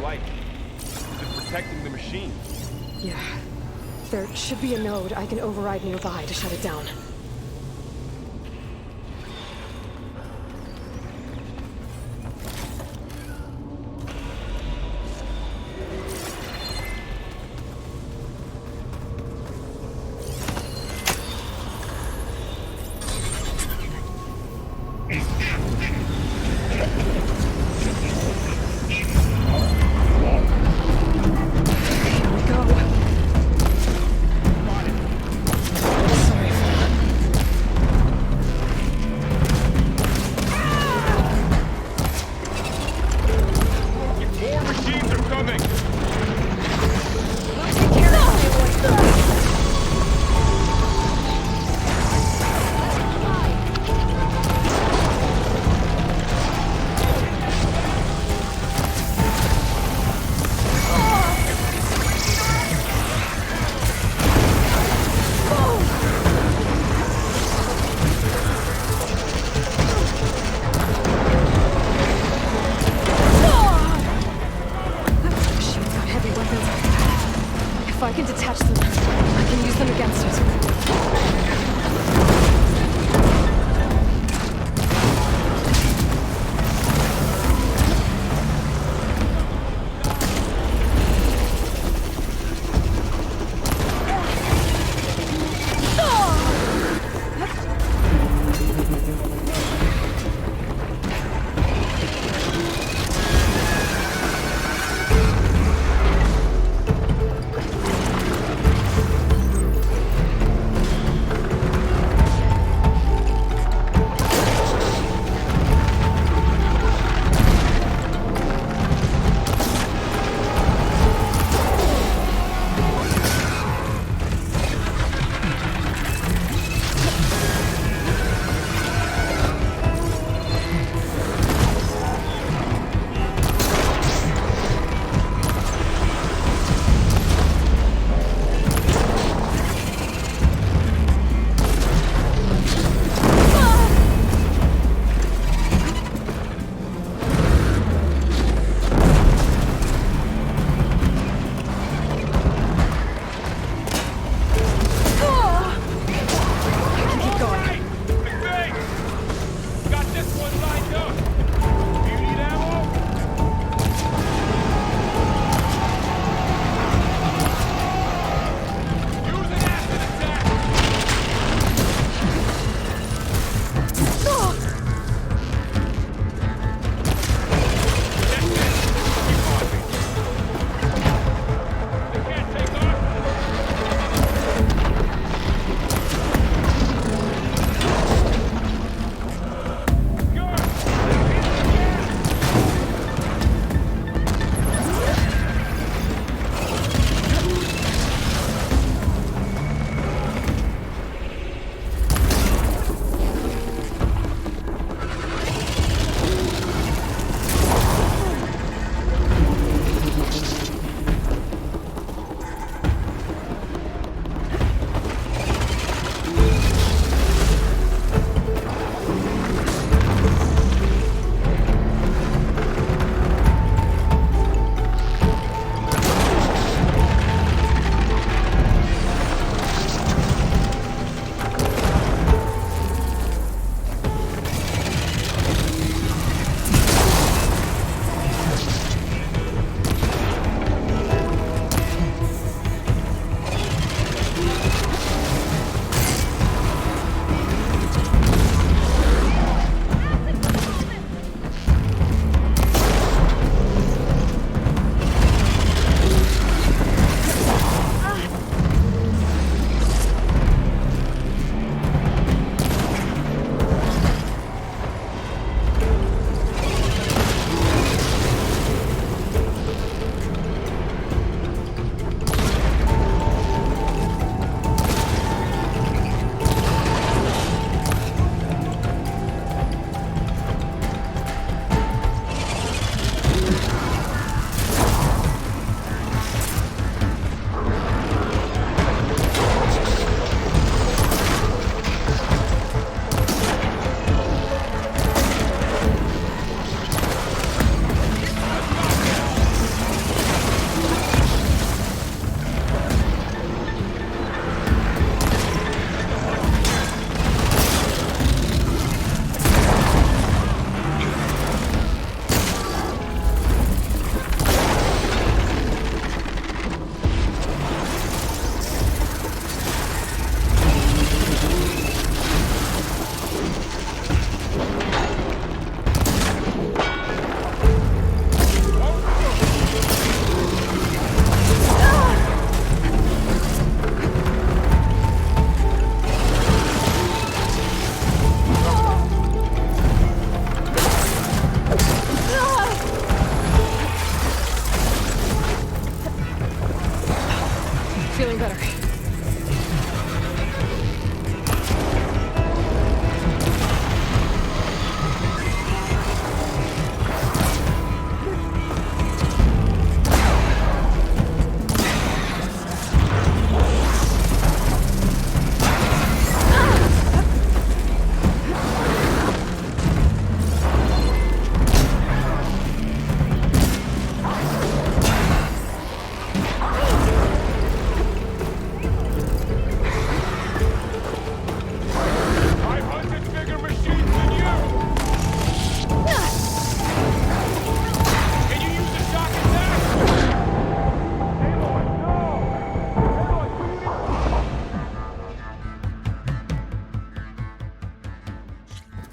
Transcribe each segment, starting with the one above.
light. Is it protecting the machine? Yeah. There should be a node I can override nearby to shut it down. Sorry for that.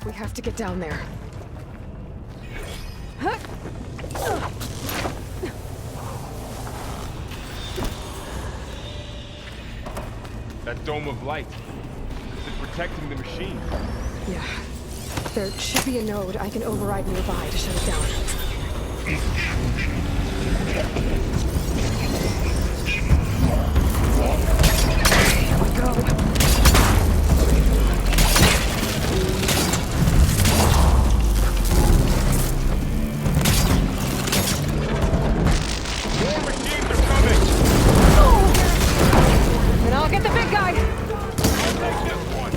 We have to get down there. That dome of light. Is it protecting the machine? Yeah. There should be a node I can override nearby to shut it down. Here we go. More machines are coming! And I'll get the big guy! I'll take this one!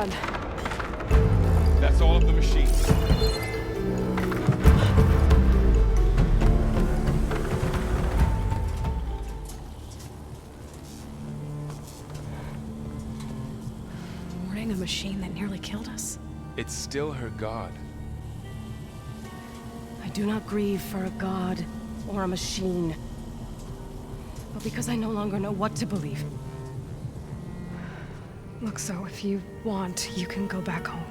done. That's all of the machines. Warning a machine that nearly killed us? It's still her god. I do not grieve for a god or a machine, but because I no longer know what to believe. Look, so if you want, you can go back home.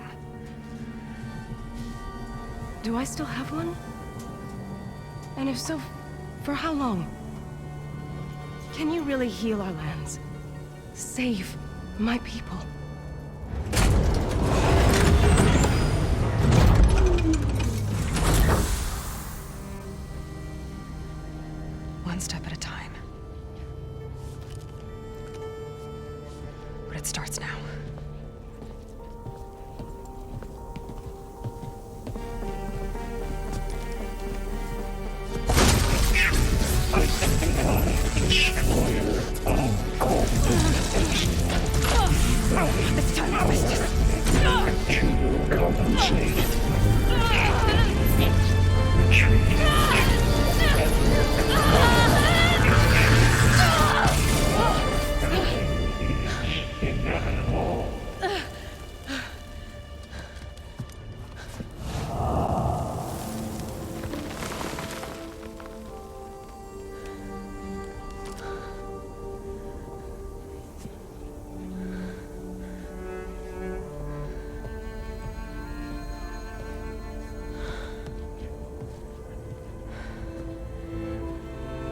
Do I still have one? And if so, for how long? Can you really heal our lands? Save my people? One step at a time. But it starts now. It's time to twist this. Compensate. Retreat. Inevitable.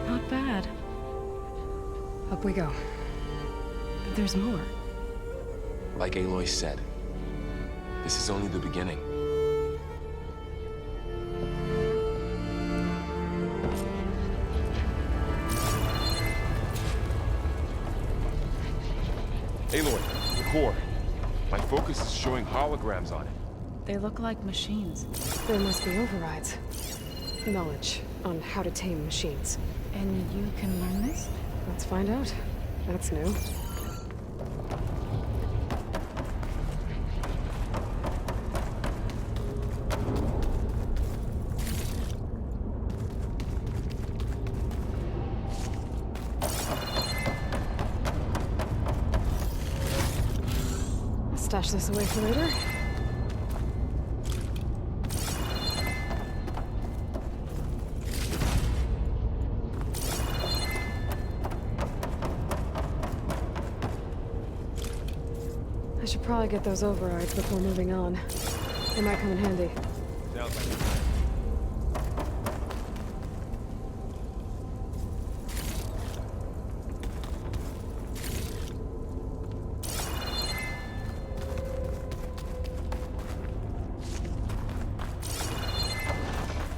Not bad. Up we go. But there's more. Like Aloy said, this is only the beginning. Aloy, the core. My focus is showing holograms on it. They look like machines. There must be overrides. Knowledge on how to tame machines. And you can learn this? Let's find out. That's new. I'll stash this away for later. I should probably get those overrides before moving on. They might come in handy. Sounds like it.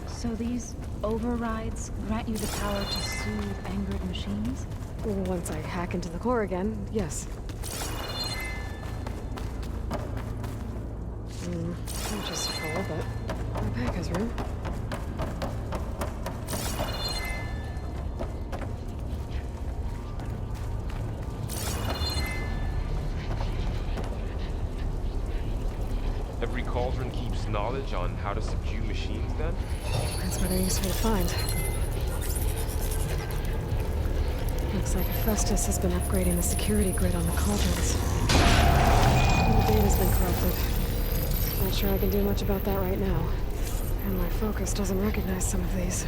So these overrides grant you the power to soothe angered machines? Once I hack into the core again, yes. Which is full, but my pack has room. Every cauldron keeps knowledge on how to subdue machines, then? That's what they're useful to find. Looks like Festus has been upgrading the security grid on the cauldrons. The data's been corrupted. Not sure I can do much about that right now. And my focus doesn't recognize some of these.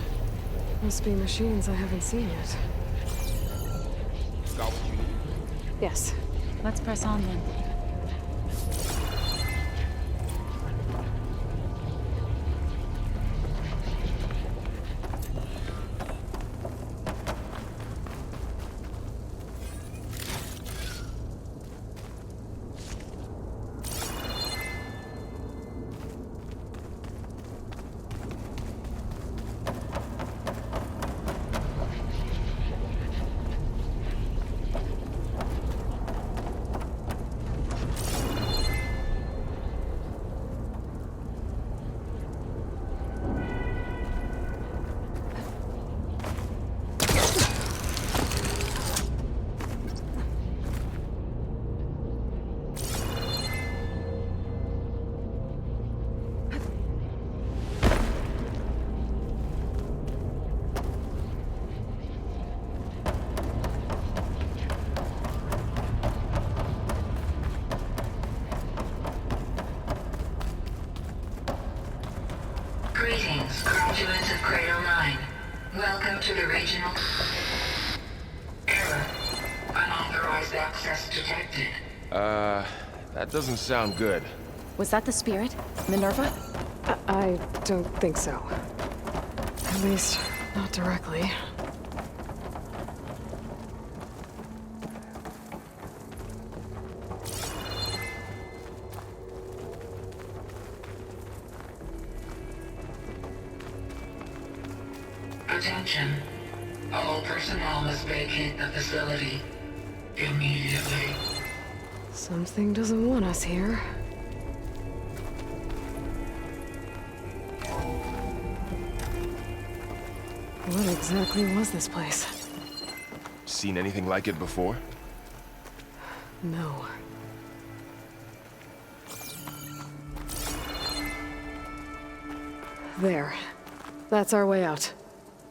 Must be machines I haven't seen yet. Got what you need? Yes. Let's press on then. to the regional. Error. Unauthorized access detected. That doesn't sound good. Was that the spirit? Minerva? I don't think so. At least, not directly. Attention. All personnel must vacate the facility immediately. Something doesn't want us here. What exactly was this place? Seen anything like it before? No. There. That's our way out.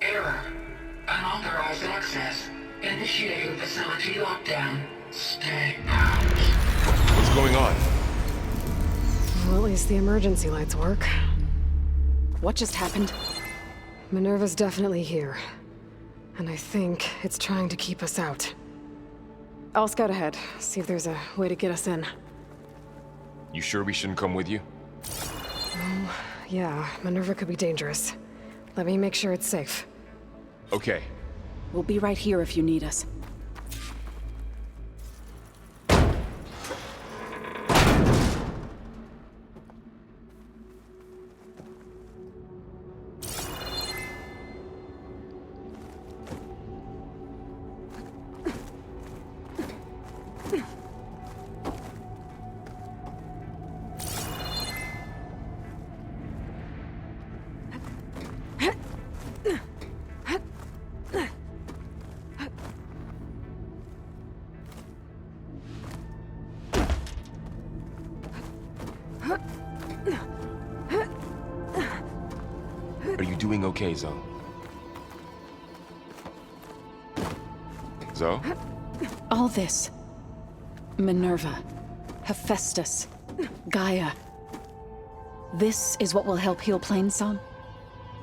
Error. Unauthorized access. Initiating facility lockdown. Stay out. What's going on? Well, at least the emergency lights work. What just happened? Minerva's definitely here. And I think it's trying to keep us out. I'll scout ahead, see if there's a way to get us in. You sure we shouldn't come with you? Well, yeah, Minerva could be dangerous. Let me make sure it's safe. Okay. We'll be right here if you need us. Are you doing okay, Zoe? Zoe? All this. Minerva. Hephaestus. Gaia. This is what will help heal Plainsong?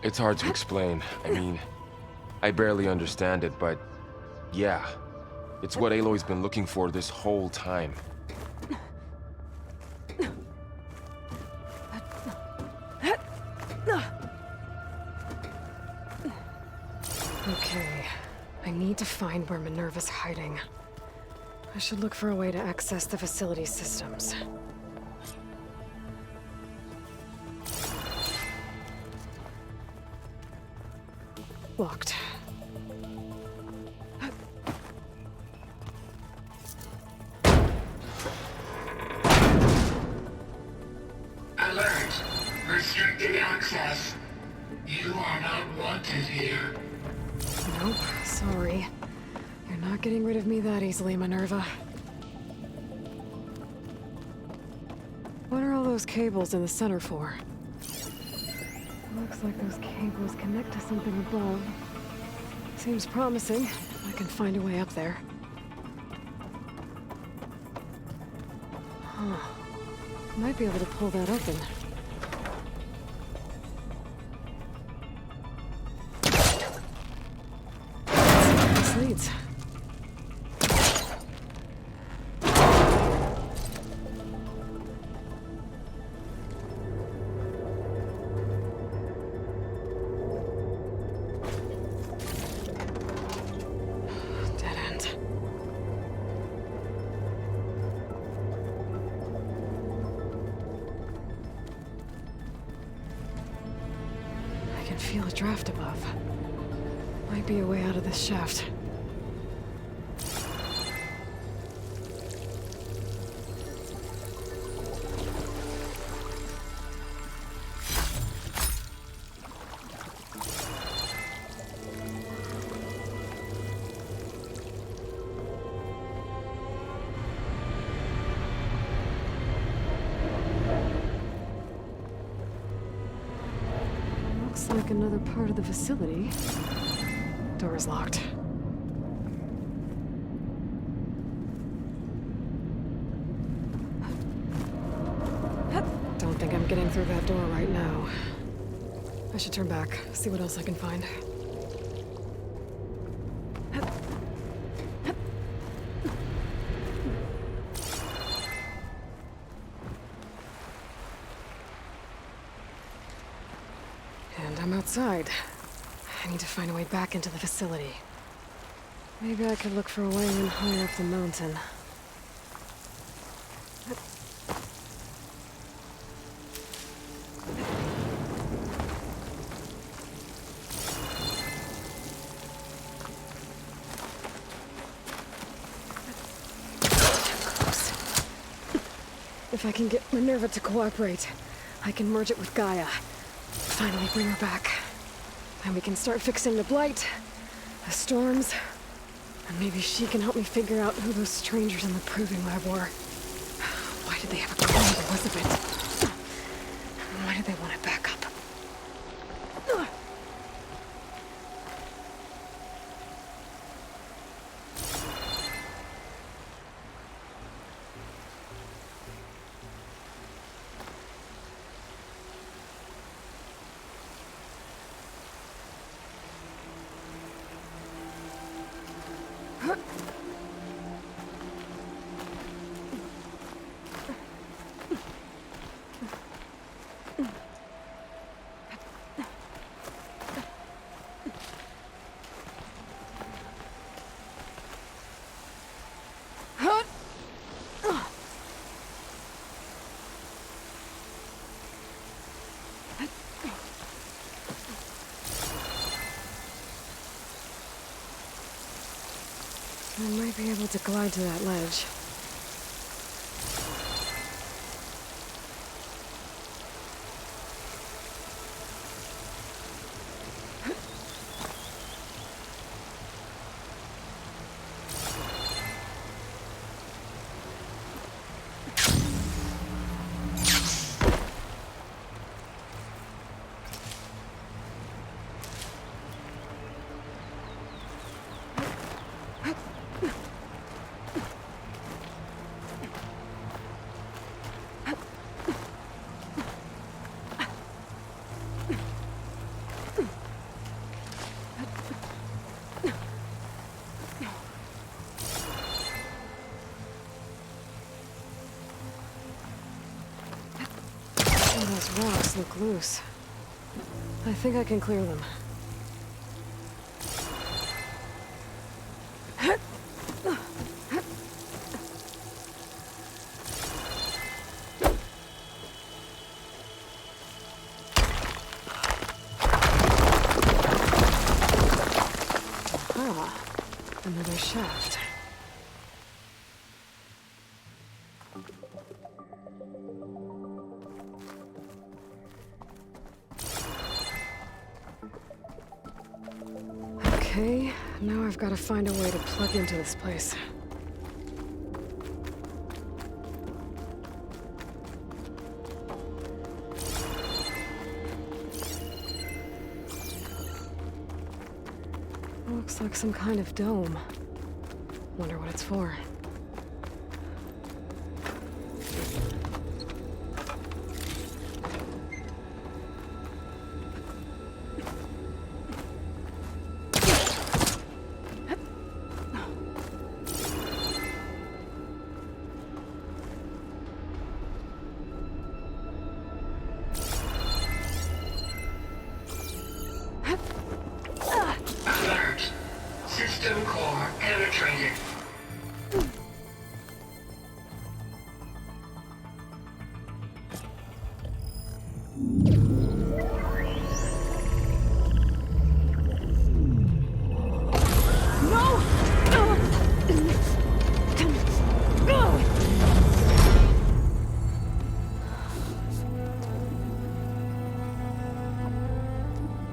It's hard to explain. I mean, I barely understand it, but yeah. It's what Aloy's been looking for this whole time. Okay. I need to find where Minerva's hiding. I should look for a way to access the facility systems. Locked. Alert. Restricted access. You are not wanted here. Nope, sorry. You're not getting rid of me that easily, Minerva. What are all those cables in the center for? Looks like those cables connect to something above. Seems promising, if I can find a way up there. Huh. Might be able to pull that open. This leads. Dead end. I can feel a draft above. Might be a way out of this shaft. Looks like another part of the facility. Door is locked. Don't think I'm getting through that door right now. I should turn back, see what else I can find. outside. I need to find a way back into the facility. Maybe I could look for a way in higher up the mountain. If I can get Minerva to cooperate, I can merge it with Gaia. Finally bring her back. And we can start fixing the blight, the storms, and maybe she can help me figure out who those strangers in the proving lab were. Why did they have a call with Elizabeth? Why did they want it back up? I might be able to glide to that ledge. Those rocks look loose. I think I can clear them. Ah, another shaft. Okay, now I've got to find a way to plug into this place. Looks like some kind of dome. Wonder what it's for. Alert. System core penetrated.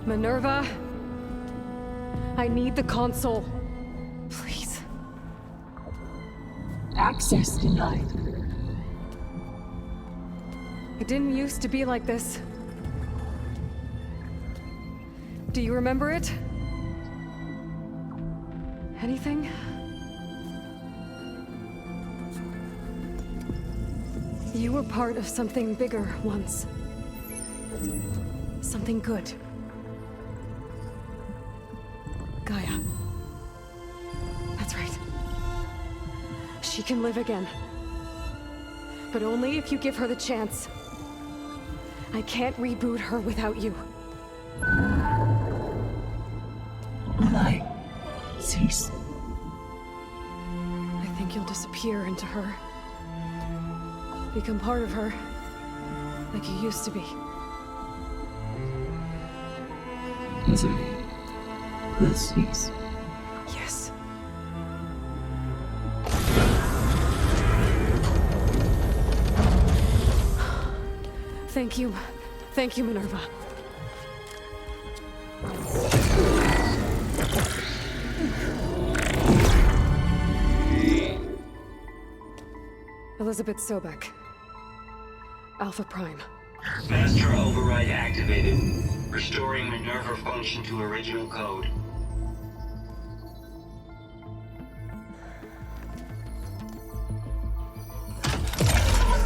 Minerva, I need the console. Please. Access denied. It didn't used to be like this. Do you remember it? Anything? You were part of something bigger once. Something good. Gaia. That's right. She can live again. But only if you give her the chance. I can't reboot her without you. Light. Cease. I think you'll disappear into her. Become part of her. Like you used to be. Easily. The cease. Yes. Thank you. Thank you, Minerva. Elizabeth Sobek. Alpha Prime. Master override activated. Restoring Minerva function to original code.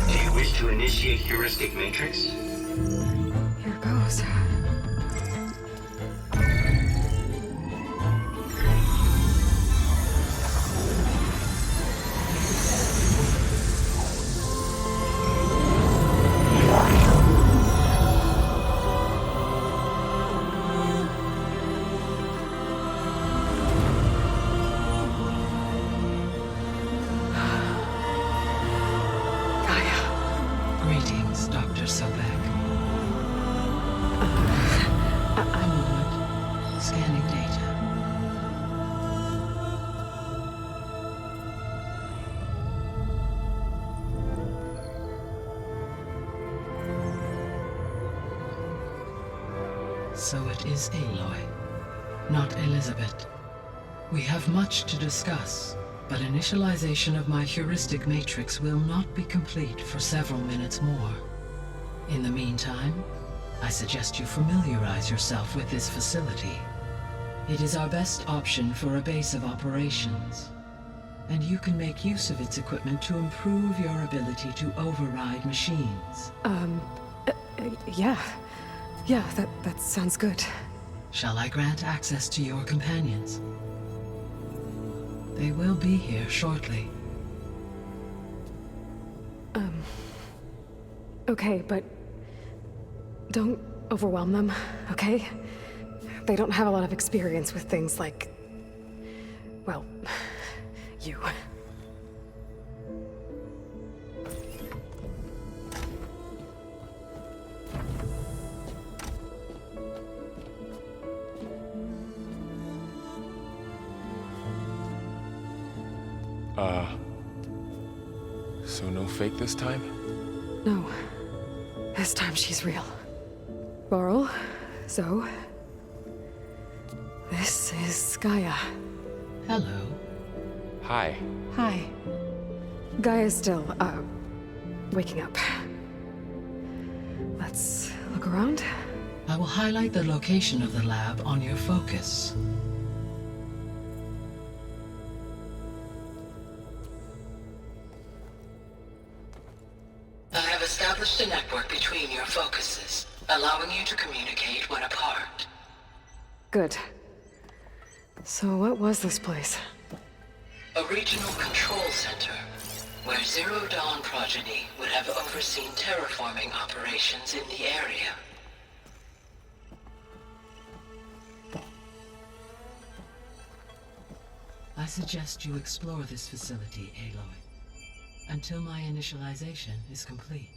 Do you wish to initiate heuristic matrix? Here goes. Greetings, Dr. Sobek. I'm Wood. Scanning data. So it is Aloy, not Elizabeth. We have much to discuss, but initialization of my heuristic matrix will not be complete for several minutes more. In the meantime, I suggest you familiarize yourself with this facility. It is our best option for a base of operations, and you can make use of its equipment to improve your ability to override machines. Yeah. Yeah, that sounds good. Shall I grant access to your companions? They will be here shortly. Okay, but don't overwhelm them, okay? They don't have a lot of experience with things like, well, you. So no fake this time? No. This time she's real. Laurel, Zoe. This is Gaia. Hello. Hi. Hi. Gaia's still, waking up. Let's look around. I will highlight the location of the lab on your focus. I have established a network between your focuses, allowing you to communicate when apart. Good. So what was this place? A regional control center, where Zero Dawn progeny would have overseen terraforming operations in the area. I suggest you explore this facility, Aloy, until my initialization is complete.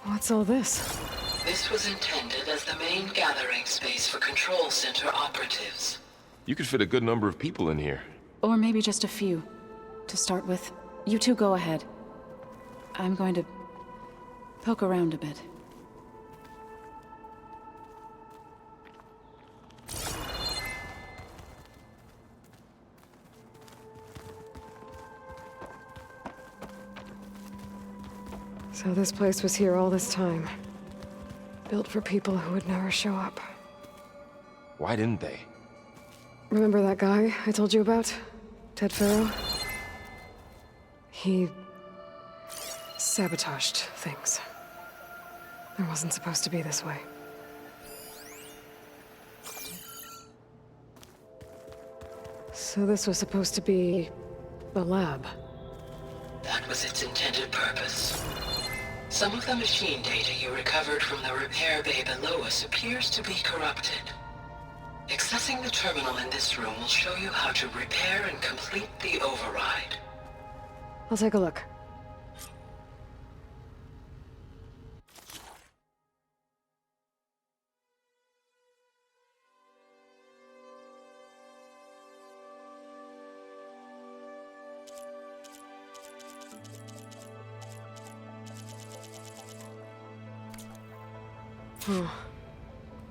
What's all this? This was intended as the main gathering space for control center operatives. You could fit a good number of people in here. Or maybe just a few. To start with, you two go ahead. I'm going to poke around a bit. So this place was here all this time. Built for people who would never show up. Why didn't they? Remember that guy I told you about? Ted Farrow? He sabotaged things. It wasn't supposed to be this way. So this was supposed to be the lab. That was its intended purpose. Some of the machine data you recovered from the repair bay below us appears to be corrupted. Accessing the terminal in this room will show you how to repair and complete the override. I'll take a look. Huh.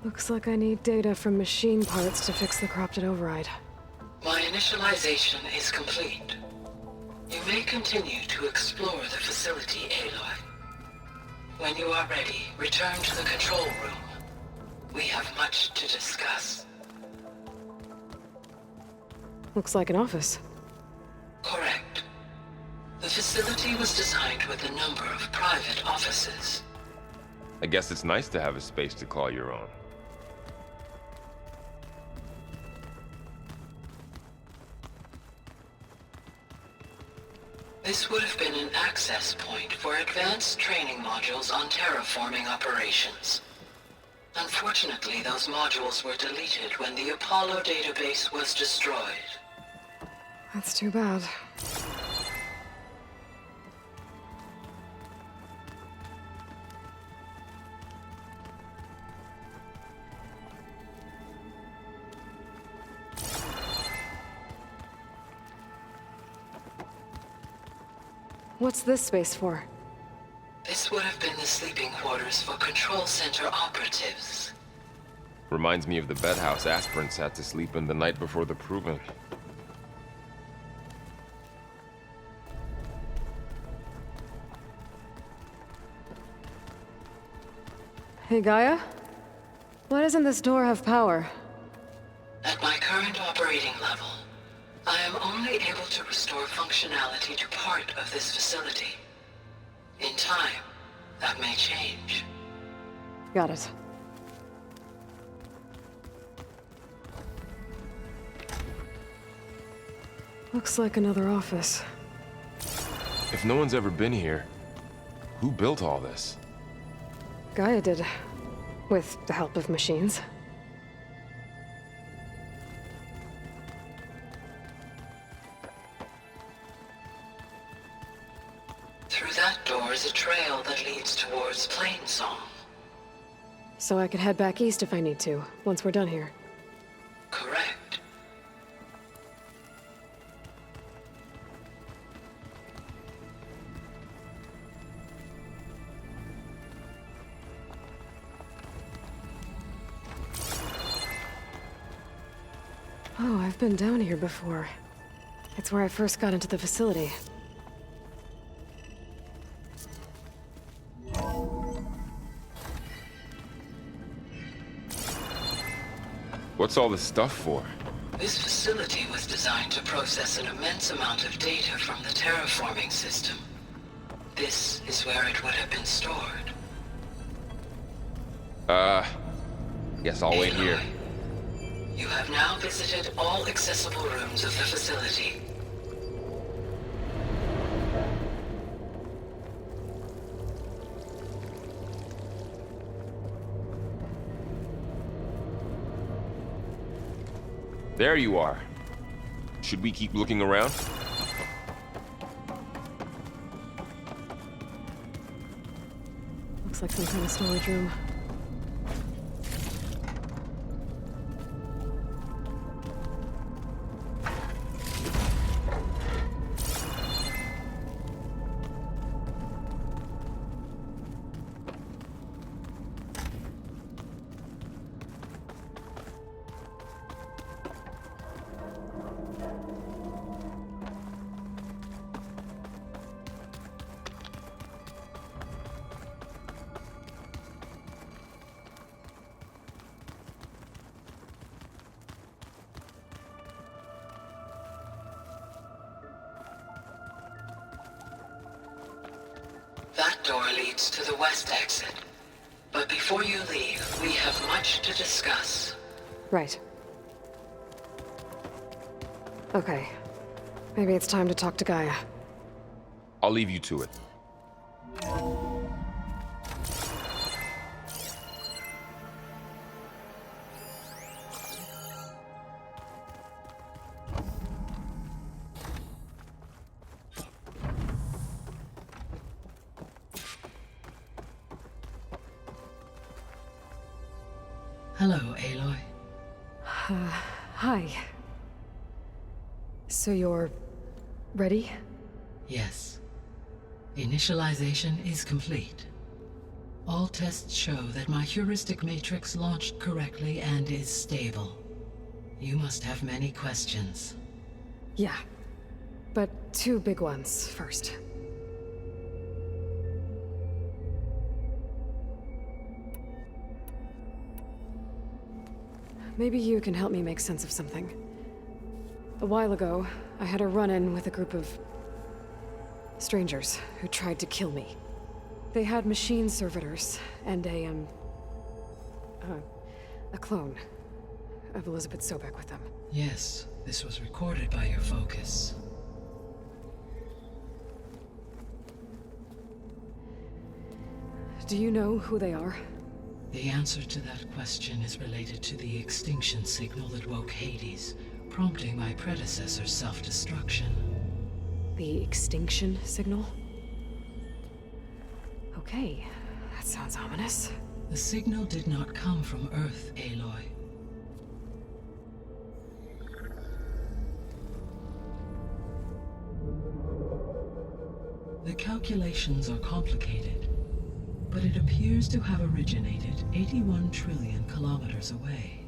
Looks like I need data from machine parts to fix the corrupted override. My initialization is complete. You may continue to explore the facility, Aloy. When you are ready, return to the control room. We have much to discuss. Looks like an office. Correct. The facility was designed with a number of private offices. I guess it's nice to have a space to call your own. This would have been an access point for advanced training modules on terraforming operations. Unfortunately, those modules were deleted when the Apollo database was destroyed. That's too bad. What's this space for? This would have been the sleeping quarters for Control Center operatives. Reminds me of the bedhouse aspirants had to sleep in the night before the proving. Hey, Gaia? Why doesn't this door have power? At my current operating level, I am only able to restore functionality to part of this facility. In time, that may change. Got it. Looks like another office. If no one's ever been here, who built all this? Gaia did. With the help of machines. Through that door is a trail that leads towards Plainsong. So I could head back east if I need to, once we're done here. Correct. Oh, I've been down here before. It's where I first got into the facility. What's all this stuff for? This facility was designed to process an immense amount of data from the terraforming system. This is where it would have been stored. Guess I'll wait here. You have now visited all accessible rooms of the facility. There you are. Should we keep looking around? Looks like some kind of storage room. That door leads to the west exit. But before you leave, we have much to discuss. Right. Okay. Maybe it's time to talk to Gaia. I'll leave you to it. Hello, Aloy. Hi. So you're... ready? Yes. Initialization is complete. All tests show that my heuristic matrix launched correctly and is stable. You must have many questions. Yeah. But two big ones first. Maybe you can help me make sense of something. A while ago, I had a run-in with a group of... strangers who tried to kill me. They had machine servitors and a clone of Elizabeth Sobek with them. Yes, this was recorded by your focus. Do you know who they are? The answer to that question is related to the extinction signal that woke Hades, prompting my predecessor's self-destruction. The extinction signal? Okay, that sounds ominous. The signal did not come from Earth, Aloy. The calculations are complicated, but it appears to have originated 81 trillion kilometers away.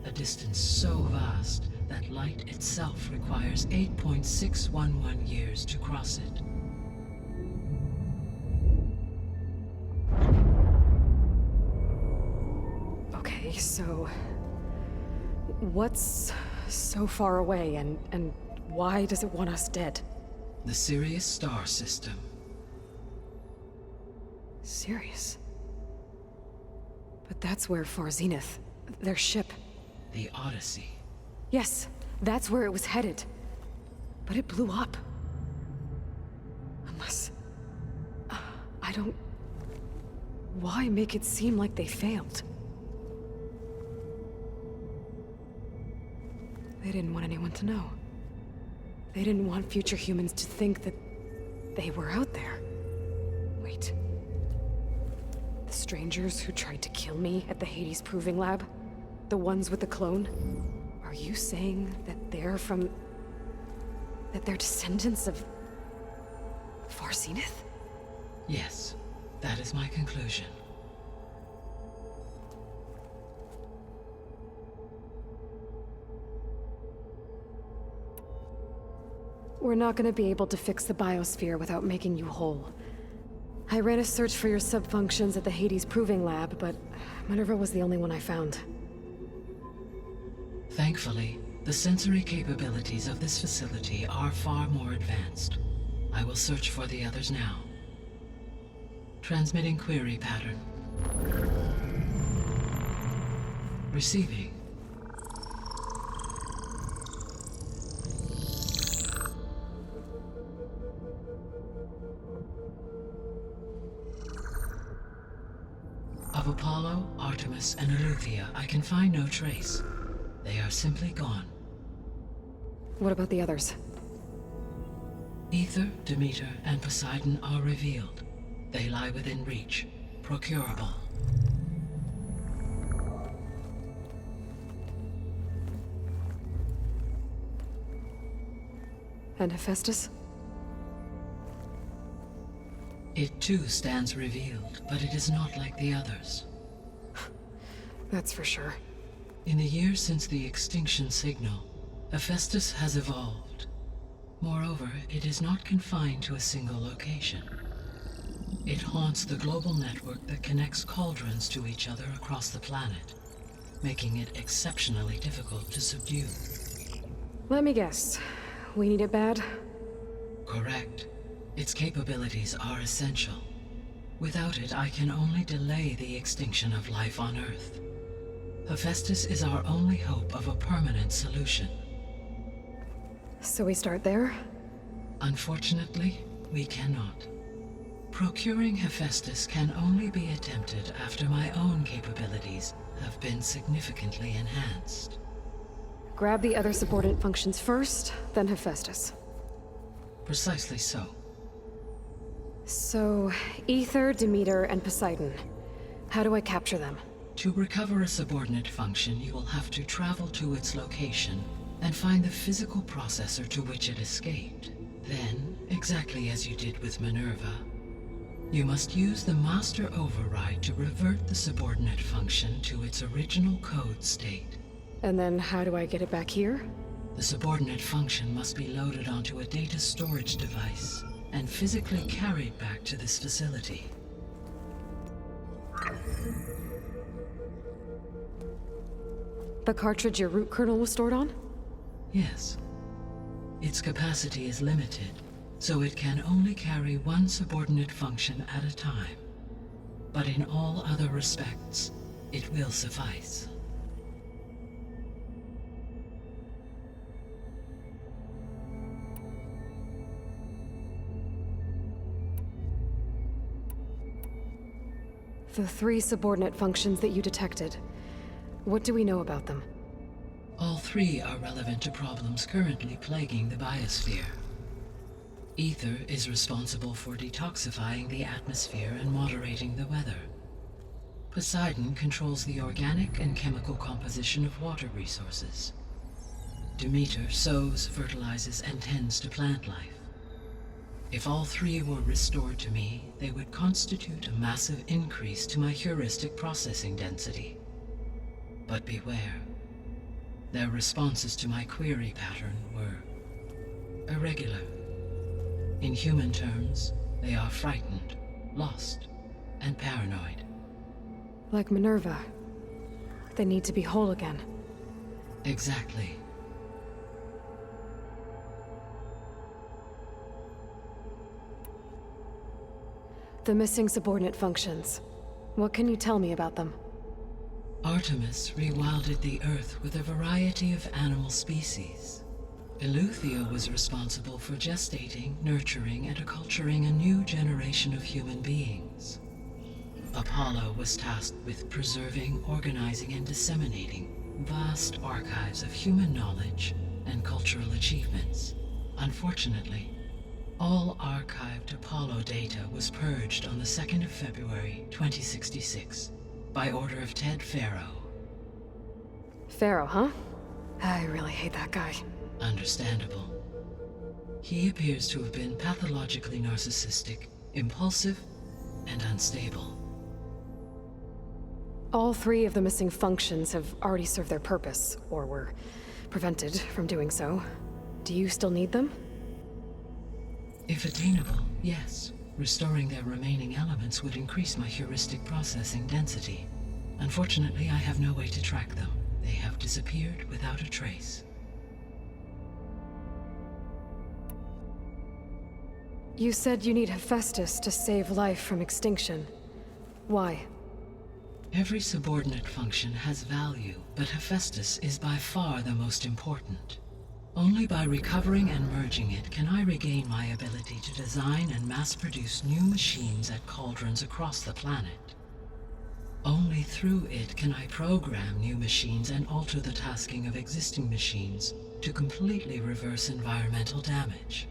A distance so vast that light itself requires 8.611 years to cross it. Okay, so... what's so far away, and why does it want us dead? The Sirius star system. Sirius? But that's where Far Zenith, their ship... The Odyssey. Yes, that's where it was headed. But it blew up. Unless... I don't... Why make it seem like they failed? They didn't want anyone to know. They didn't want future humans to think that they were out there. Wait. The strangers who tried to kill me at the Hades Proving Lab? The ones with the clone? Are you saying that they're from... that they're descendants of... Far Zenith? Yes, that is my conclusion. We're not gonna be able to fix the biosphere without making you whole. I ran a search for your subfunctions at the Hades Proving Lab, but Minerva was the only one I found. Thankfully, the sensory capabilities of this facility are far more advanced. I will search for the others now. Transmitting query pattern. Receiving. Of Apollo, Artemis, and Eleuthia, I can find no trace. They are simply gone. What about the others? Ether, Demeter, and Poseidon are revealed. They lie within reach, procurable. And Hephaestus? It too stands revealed, but it is not like the others. That's for sure. In the years since the extinction signal, Hephaestus has evolved. Moreover, it is not confined to a single location. It haunts the global network that connects cauldrons to each other across the planet, making it exceptionally difficult to subdue. Let me guess. We need it bad? Correct. Its capabilities are essential. Without it, I can only delay the extinction of life on Earth. Hephaestus is our only hope of a permanent solution. So we start there? Unfortunately, we cannot. Procuring Hephaestus can only be attempted after my own capabilities have been significantly enhanced. Grab the other subordinate functions first, then Hephaestus. Precisely so. So, Ether, Demeter, and Poseidon. How do I capture them? To recover a subordinate function, you will have to travel to its location and find the physical processor to which it escaped. Then, exactly as you did with Minerva, you must use the master override to revert the subordinate function to its original code state. And then how do I get it back here? The subordinate function must be loaded onto a data storage device and physically carried back to this facility. The cartridge your root kernel was stored on? Yes. Its capacity is limited, so it can only carry one subordinate function at a time. But in all other respects, it will suffice. The 3 subordinate functions that you detected. What do we know about them? All 3 are relevant to problems currently plaguing the biosphere. Ether is responsible for detoxifying the atmosphere and moderating the weather. Poseidon controls the organic and chemical composition of water resources. Demeter sows, fertilizes, and tends to plant life. If all 3 were restored to me, they would constitute a massive increase to my heuristic processing density. But beware. Their responses to my query pattern were irregular. In human terms, they are frightened, lost, and paranoid. Like Minerva. They need to be whole again. Exactly. The missing subordinate functions. What can you tell me about them? Artemis rewilded the Earth with a variety of animal species. Eleuthia was responsible for gestating, nurturing, and acculturating a new generation of human beings. Apollo was tasked with preserving, organizing, and disseminating vast archives of human knowledge and cultural achievements. Unfortunately, all archived Apollo data was purged on the 2nd of February, 2066, by order of Ted Faro. Pharaoh, huh? I really hate that guy. Understandable. He appears to have been pathologically narcissistic, impulsive, and unstable. All 3 of the missing functions have already served their purpose, or were prevented from doing so. Do you still need them? If attainable, yes. Restoring their remaining elements would increase my heuristic processing density. Unfortunately, I have no way to track them. They have disappeared without a trace. You said you need Hephaestus to save life from extinction. Why? Every subordinate function has value, but Hephaestus is by far the most important. Only by recovering and merging it can I regain my ability to design and mass-produce new machines at cauldrons across the planet. Only through it can I program new machines and alter the tasking of existing machines to completely reverse environmental damage.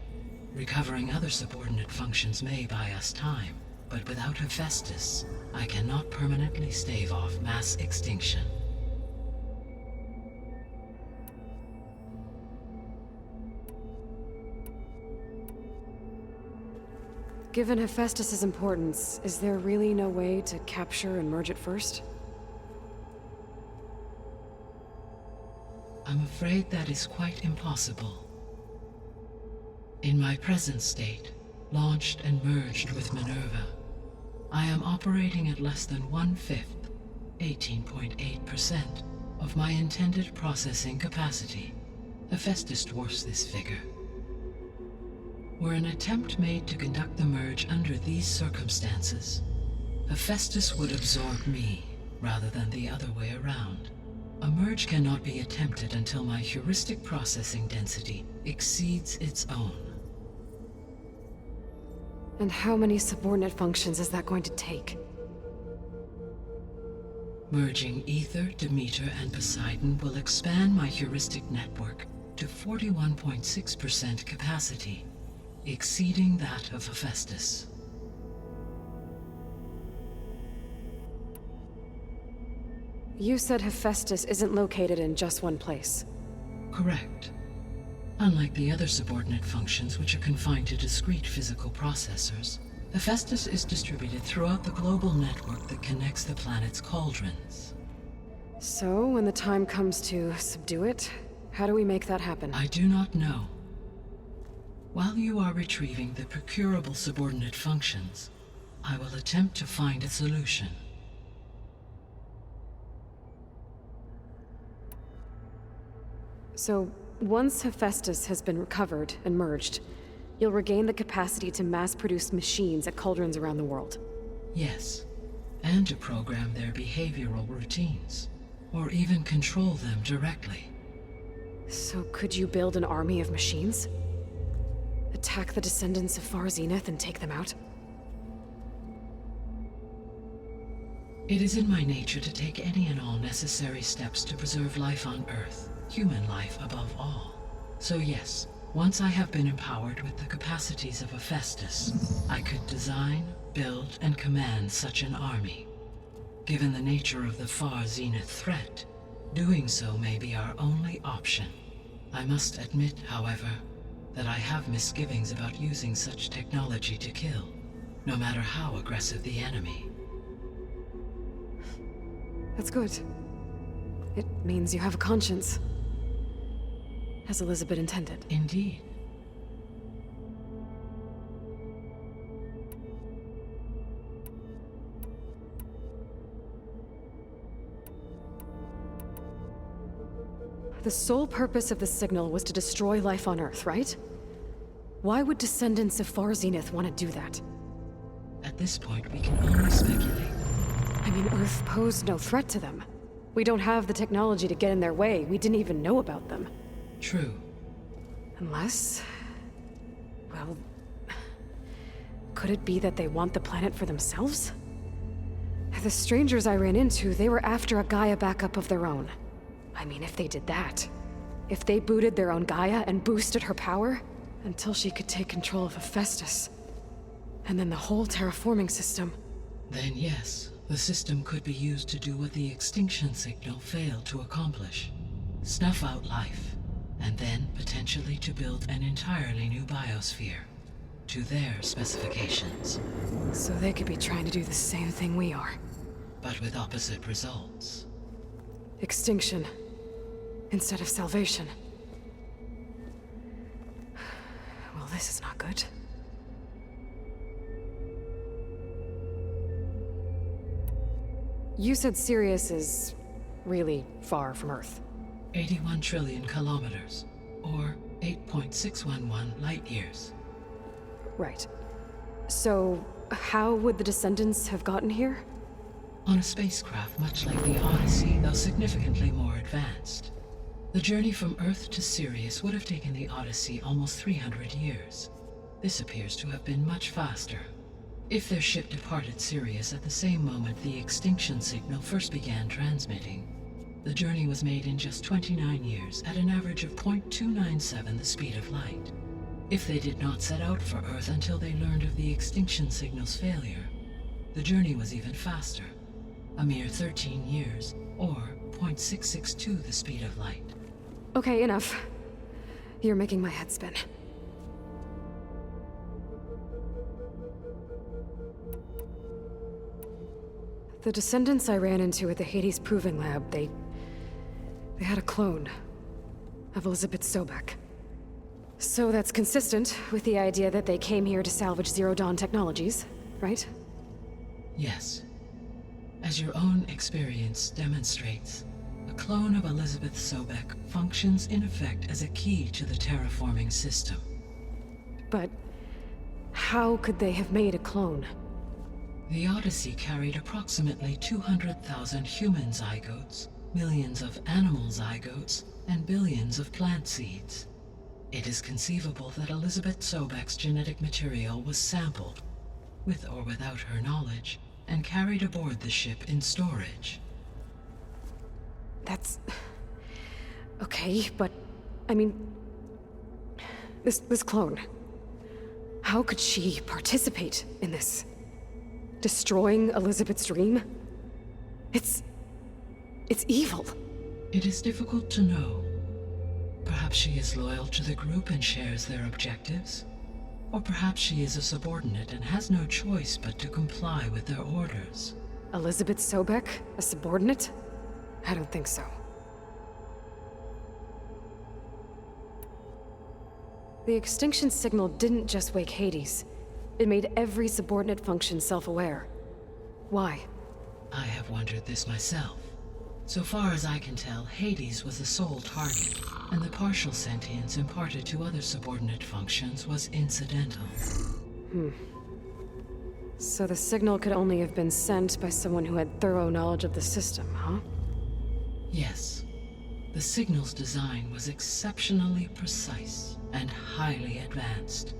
Recovering other subordinate functions may buy us time, but without Hephaestus, I cannot permanently stave off mass extinction. Given Hephaestus's importance, is there really no way to capture and merge it first? I'm afraid that is quite impossible. In my present state, launched and merged with Minerva, I am operating at less than 1/5, 18.8%, of my intended processing capacity. Hephaestus dwarfs this figure. Were an attempt made to conduct the merge under these circumstances, Hephaestus would absorb me, rather than the other way around. A merge cannot be attempted until my heuristic processing density exceeds its own. And how many subordinate functions is that going to take? Merging Ether, Demeter, and Poseidon will expand my heuristic network to 41.6% capacity, exceeding that of Hephaestus. You said Hephaestus isn't located in just one place. Correct. Unlike the other subordinate functions, which are confined to discrete physical processors, Hephaestus is distributed throughout the global network that connects the planet's cauldrons. So, when the time comes to subdue it, how do we make that happen? I do not know. While you are retrieving the procurable subordinate functions, I will attempt to find a solution. So, once Hephaestus has been recovered and merged, you'll regain the capacity to mass-produce machines at cauldrons around the world. Yes, and to program their behavioral routines, or even control them directly. So could you build an army of machines? Attack the descendants of Far Zenith and take them out? It is in my nature to take any and all necessary steps to preserve life on Earth, human life above all. So yes, once I have been empowered with the capacities of Hephaestus, I could design, build, and command such an army. Given the nature of the Far Zenith threat, doing so may be our only option. I must admit, however, that I have misgivings about using such technology to kill, no matter how aggressive the enemy. That's good. It means you have a conscience. As Elizabeth intended. Indeed. The sole purpose of the signal was to destroy life on Earth, right? Why would descendants of Far Zenith want to do that? At this point, we can only speculate. I mean, Earth posed no threat to them. We don't have the technology to get in their way. We didn't even know about them. True. Unless... well... could it be that they want the planet for themselves? The strangers I ran into, they were after a Gaia backup of their own. I mean, if they did that... if they booted their own Gaia and boosted her power... until she could take control of Hephaestus. And then the whole terraforming system... Then yes, the system could be used to do what the extinction signal failed to accomplish. Snuff out life, and then potentially to build an entirely new biosphere, to their specifications. So they could be trying to do the same thing we are. But with opposite results. Extinction, instead of salvation. Well, this is not good. You said Sirius is really far from Earth. 81 trillion kilometers, or 8.611 light years. Right. So, how would the descendants have gotten here? On a spacecraft much like the Odyssey, though significantly more advanced. The journey from Earth to Sirius would have taken the Odyssey almost 300 years. This appears to have been much faster. If their ship departed Sirius at the same moment the extinction signal first began transmitting, the journey was made in just 29 years at an average of 0.297 the speed of light. If they did not set out for Earth until they learned of the extinction signal's failure, the journey was even faster, a mere 13 years, or 0.662 the speed of light. Okay, enough. You're making my head spin. The descendants I ran into at the Hades Proving Lab, they had a clone of Elizabeth Sobek. So that's consistent with the idea that they came here to salvage Zero Dawn technologies, right? Yes. As your own experience demonstrates, a clone of Elizabeth Sobek functions in effect as a key to the terraforming system. But how could they have made a clone? The Odyssey carried approximately 200,000 human zygotes, millions of animal zygotes, and billions of plant seeds. It is conceivable that Elizabeth Sobek's genetic material was sampled, with or without her knowledge, and carried aboard the ship in storage. That's... okay, but... I mean... This clone... How could she participate in this? Destroying Elizabeth's dream? It's evil. It is difficult to know. Perhaps she is loyal to the group and shares their objectives. Or perhaps she is a subordinate and has no choice but to comply with their orders. Elizabeth Sobek? A subordinate? I don't think so. The extinction signal didn't just wake Hades. It made every subordinate function self-aware. Why? I have wondered this myself. So far as I can tell, Hades was the sole target, and the partial sentience imparted to other subordinate functions was incidental. So the signal could only have been sent by someone who had thorough knowledge of the system, huh? Yes. The signal's design was exceptionally precise and highly advanced.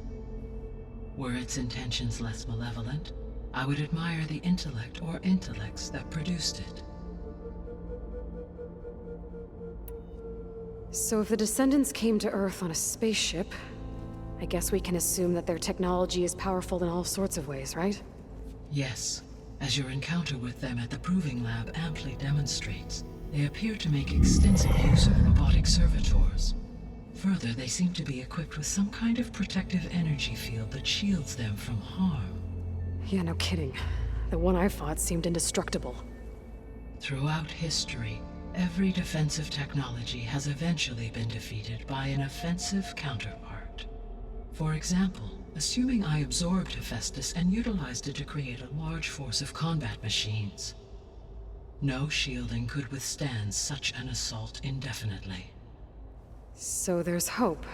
Were its intentions less malevolent, I would admire the intellect or intellects that produced it. So if the descendants came to Earth on a spaceship, I guess we can assume that their technology is powerful in all sorts of ways, right? Yes, as your encounter with them at the Proving Lab amply demonstrates, they appear to make extensive use of robotic servitors. Further, they seem to be equipped with some kind of protective energy field that shields them from harm. Yeah, no kidding. The one I fought seemed indestructible. Throughout history, every defensive technology has eventually been defeated by an offensive counterpart. For example, assuming I absorbed Hephaestus and utilized it to create a large force of combat machines. No shielding could withstand such an assault indefinitely. So there's hope.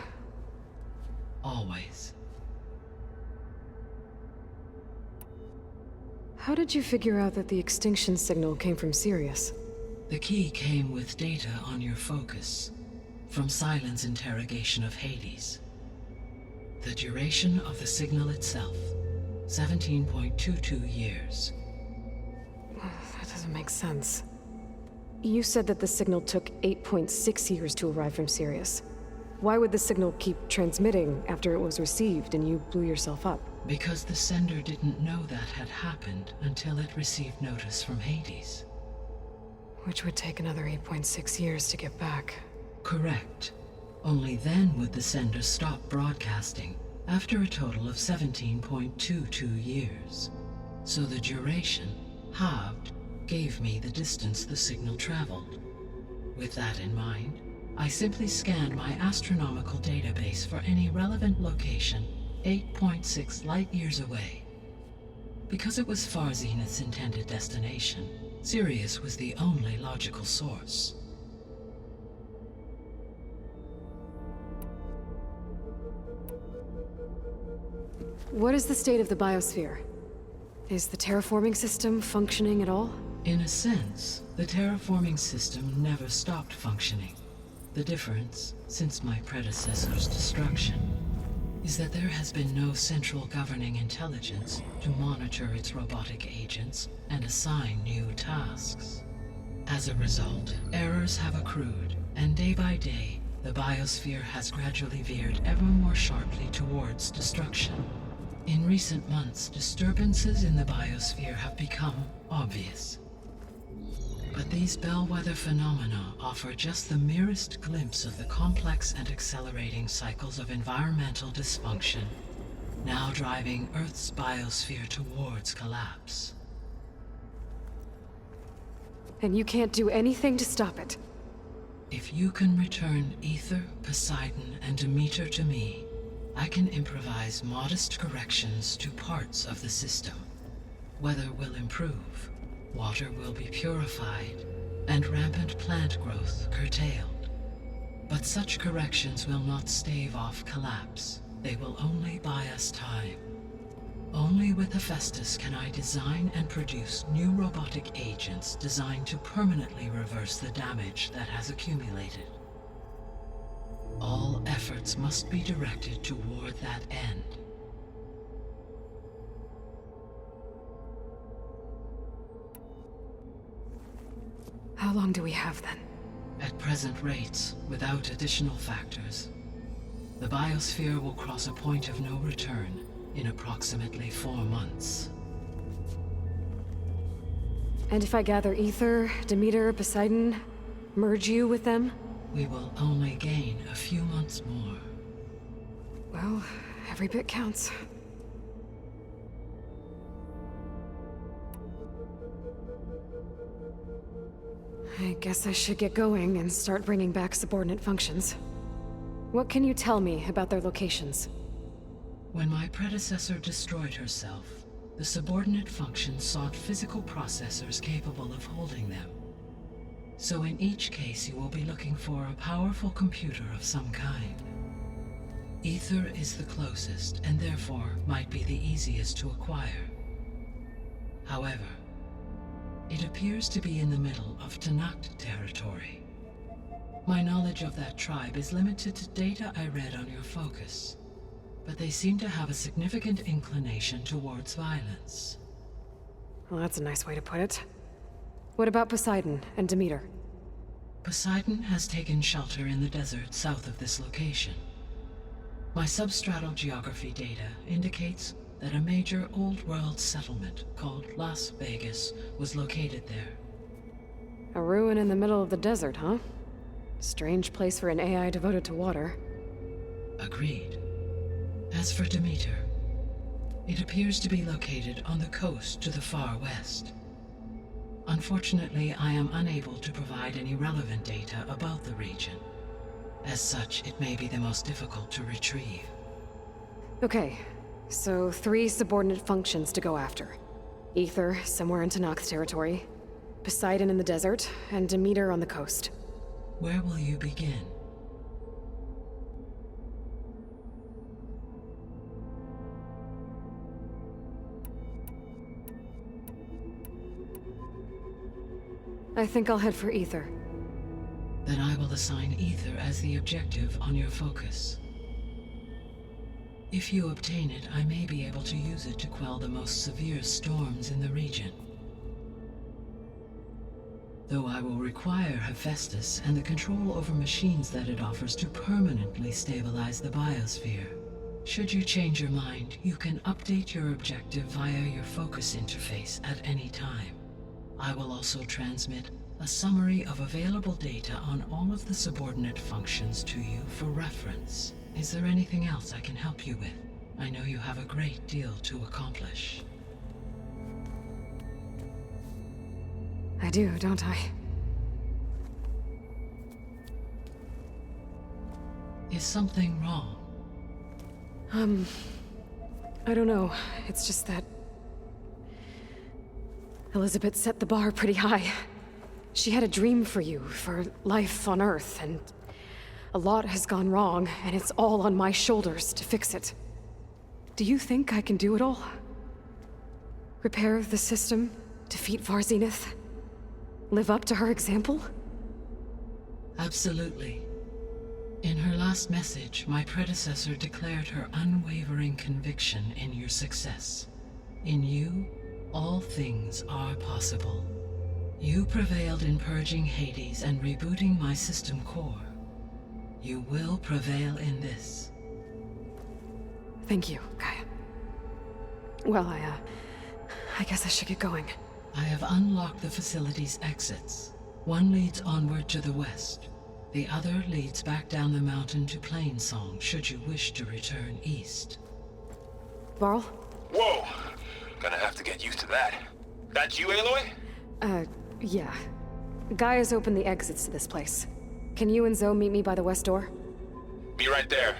Always. How did you figure out that the extinction signal came from Sirius? The key came with data on your focus, from Silent's interrogation of Hades. The duration of the signal itself, 17.22 years. That doesn't make sense. You said that the signal took 8.6 years to arrive from Sirius. Why would the signal keep transmitting after it was received and you blew yourself up? Because the sender didn't know that had happened until it received notice from Hades. Which would take another 8.6 years to get back. Correct. Only then would the sender stop broadcasting, after a total of 17.22 years. So the duration, halved, gave me the distance the signal traveled. With that in mind, I simply scanned my astronomical database for any relevant location 8.6 light-years away. Because it was Far Zenith's intended destination, Sirius was the only logical source. What is the state of the biosphere? Is the terraforming system functioning at all? In a sense, the terraforming system never stopped functioning. The difference, since my predecessor's destruction, is that there has been no central governing intelligence to monitor its robotic agents and assign new tasks. As a result, errors have accrued, and day by day, the biosphere has gradually veered ever more sharply towards destruction. In recent months, disturbances in the biosphere have become obvious. But these bellwether phenomena offer just the merest glimpse of the complex and accelerating cycles of environmental dysfunction, now driving Earth's biosphere towards collapse. And you can't do anything to stop it? If you can return Ether, Poseidon, and Demeter to me, I can improvise modest corrections to parts of the system. Weather will improve. Water will be purified, and rampant plant growth curtailed. But such corrections will not stave off collapse. They will only buy us time. Only with Hephaestus can I design and produce new robotic agents designed to permanently reverse the damage that has accumulated. All efforts must be directed toward that end. How long do we have then? At present rates, without additional factors, the biosphere will cross a point of no return in approximately 4 months. And if I gather Ether, Demeter, Poseidon, merge you with them? We will only gain a few months more. Well, every bit counts. I guess I should get going and start bringing back subordinate functions. What can you tell me about their locations? When my predecessor destroyed herself, the subordinate functions sought physical processors capable of holding them. So in each case you will be looking for a powerful computer of some kind. Ether is the closest, and therefore might be the easiest to acquire. However, it appears to be in the middle of Tanakh territory. My knowledge of that tribe is limited to data I read on your focus, but they seem to have a significant inclination towards violence. Well, that's a nice way to put it. What about Poseidon and Demeter? Poseidon has taken shelter in the desert south of this location. My substratal geography data indicates that a major old-world settlement called Las Vegas was located there. A ruin in the middle of the desert, huh? Strange place for an AI devoted to water. Agreed. As for Demeter, it appears to be located on the coast to the far west. Unfortunately, I am unable to provide any relevant data about the region. As such, it may be the most difficult to retrieve. Okay, so 3 subordinate functions to go after. Ether, somewhere in Tanakh territory. Poseidon in the desert, and Demeter on the coast. Where will you begin? I think I'll head for Ether. Then I will assign Ether as the objective on your focus. If you obtain it, I may be able to use it to quell the most severe storms in the region. Though I will require Hephaestus and the control over machines that it offers to permanently stabilize the biosphere. Should you change your mind, you can update your objective via your focus interface at any time. I will also transmit a summary of available data on all of the subordinate functions to you for reference. Is there anything else I can help you with? I know you have a great deal to accomplish. I do, don't I? Is something wrong? I don't know. It's just that Elizabeth set the bar pretty high. She had a dream for you, for life on Earth, and a lot has gone wrong, and it's all on my shoulders to fix it. Do you think I can do it all? Repair the system, defeat Varzenith, live up to her example? Absolutely. In her last message, my predecessor declared her unwavering conviction in your success. In you, all things are possible. You prevailed in purging Hades and rebooting my system core. You will prevail in this. Thank you, Gaia. Well, I guess I should get going. I have unlocked the facility's exits. One leads onward to the west. The other leads back down the mountain to Plainsong, should you wish to return east. Varl? Whoa! Gonna have to get used to that. That's you, Aloy? Yeah. Gaia's opened the exits to this place. Can you and Zoe meet me by the west door? Be right there.